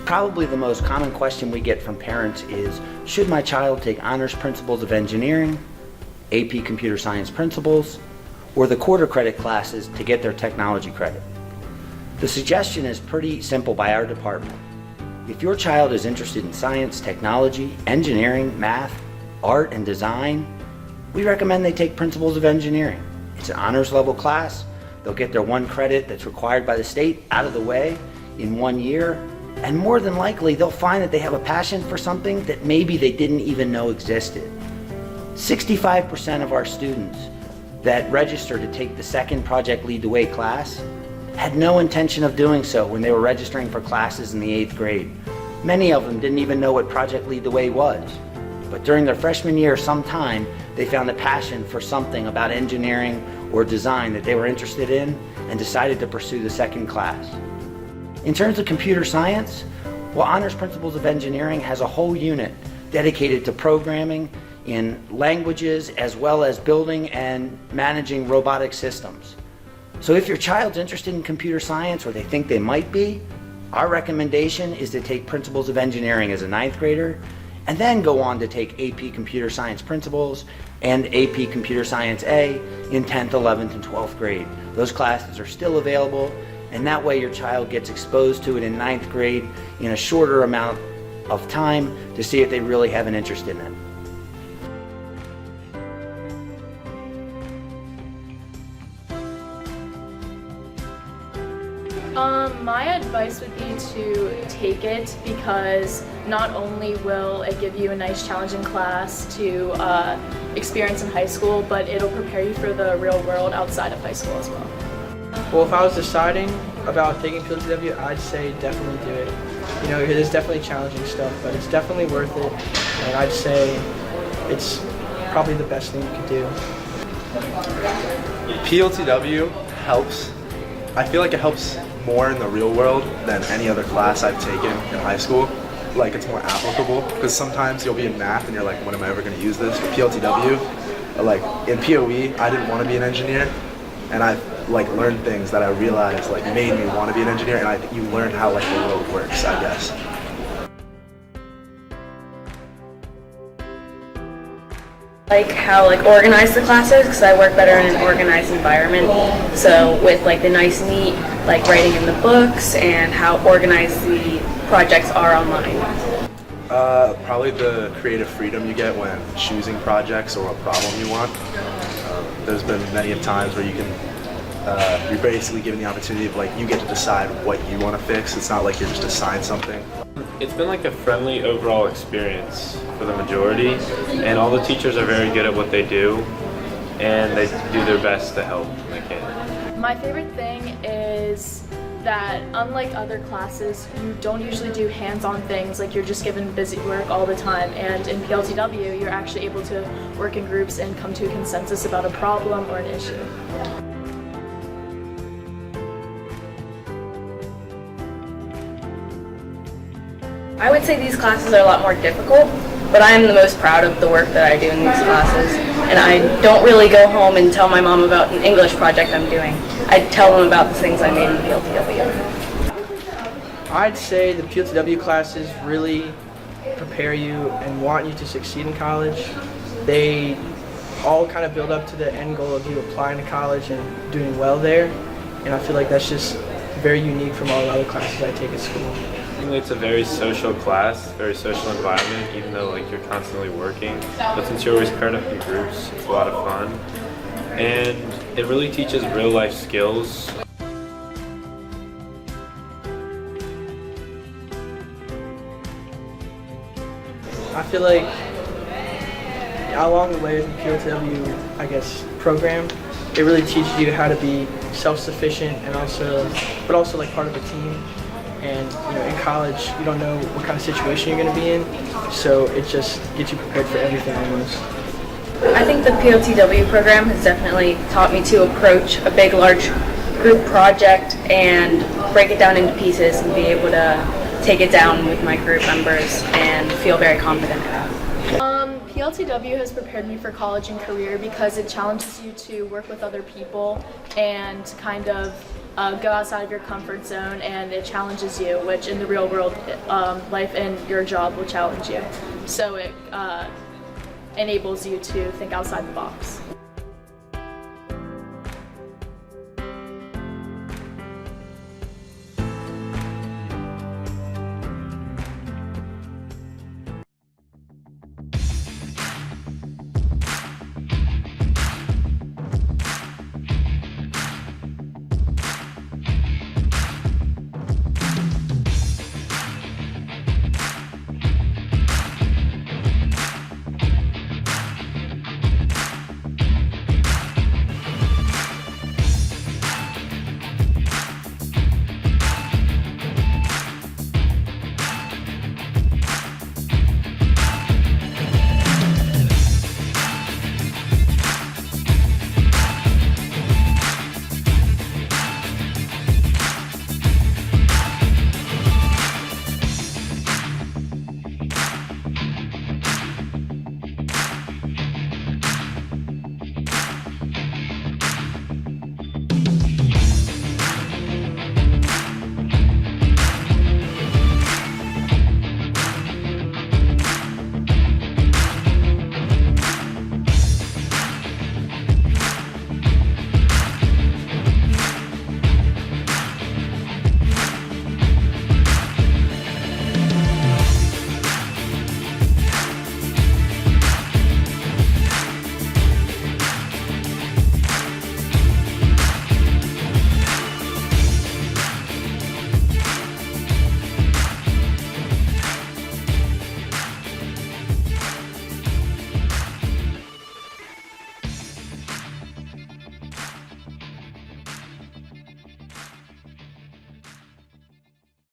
Probably the most common question we get from parents is, should my child take honors principles of engineering, AP computer science principles, or the quarter credit classes to get their technology credit? The suggestion is pretty simple by our department. If your child is interested in science, technology, engineering, math, art, and design, we recommend they take principles of engineering. It's an honors level class. They'll get their one credit that's required by the state out of the way in 1 year. And more than likely, they'll find that they have a passion for something that maybe they didn't even know existed. 65% of our students that register to take the second Project Lead the Way class had no intention of doing so when they were registering for classes in the 8th grade. Many of them didn't even know what Project Lead the Way was. But during their freshman year sometime, they found a passion for something about engineering or design that they were interested in and decided to pursue the second class. In terms of computer science, well, Honors Principles of Engineering has a whole unit dedicated to programming in languages as well as building and managing robotic systems. So if your child's interested in computer science, or they think they might be, our recommendation is to take Principles of Engineering as a 9th grader and then go on to take AP Computer Science Principles and AP Computer Science A in 10th, 11th, and 12th grade. Those classes are still available, and that way your child gets exposed to it in 9th grade in a shorter amount of time to see if they really have an interest in it. My advice would be to take it, because not only will it give you a nice challenging class to experience in high school, but it'll prepare you for the real world outside of high school as well. Well, if I was deciding about taking PLTW, I'd say definitely do it. You know, it is definitely challenging stuff, but it's definitely worth it, and I'd say it's probably the best thing you could do. PLTW helps. I feel like it helps more in the real world than any other class I've taken in high school. Like, it's more applicable, because sometimes you'll be in math and you're like, when am I ever going to use this? But PLTW, like in POE, I didn't want to be an engineer, and I like learned things that I realized like made me want to be an engineer, and I think you learn how like the world works, I guess. Like how organized the classes, because I work better in an organized environment. So with the nice, neat writing in the books and how organized the projects are online. Probably the creative freedom you get when choosing projects or a problem you want. There's been many times where you can, you're basically given the opportunity of you get to decide what you want to fix. It's not like you're just assigned something. It's been a friendly overall experience for the majority, and all the teachers are very good at what they do, and they do their best to help when they can. My favorite thing is that unlike other classes, you don't usually do hands-on things, you're just given busy work all the time, and in PLTW you're actually able to work in groups and come to a consensus about a problem or an issue. I would say these classes are a lot more difficult, but I am the most proud of the work that I do in these classes. And I don't really go home and tell my mom about an English project I'm doing. I tell them about the things I made in PLTW. I'd say the PLTW classes really prepare you and want you to succeed in college. They all kind of build up to the end goal of you applying to college and doing well there. And I feel like that's just very unique from all the other classes I take at school. It's a very social class, very social environment, even though you're constantly working. But since you're always paired up in groups, it's a lot of fun. And it really teaches real life skills. I feel like along the way of the PLTW, I guess, program, it really teaches you how to be self-sufficient and but also part of a team. And in college, you don't know what kind of situation you're going to be in, so it just gets you prepared for everything almost. I think the PLTW program has definitely taught me to approach a big, large group project and break it down into pieces and be able to take it down with my group members and feel very confident in it. PLTW has prepared me for college and career because it challenges you to work with other people and kind of go outside of your comfort zone, and it challenges you, which in the real world, life and your job will challenge you. So it enables you to think outside the box.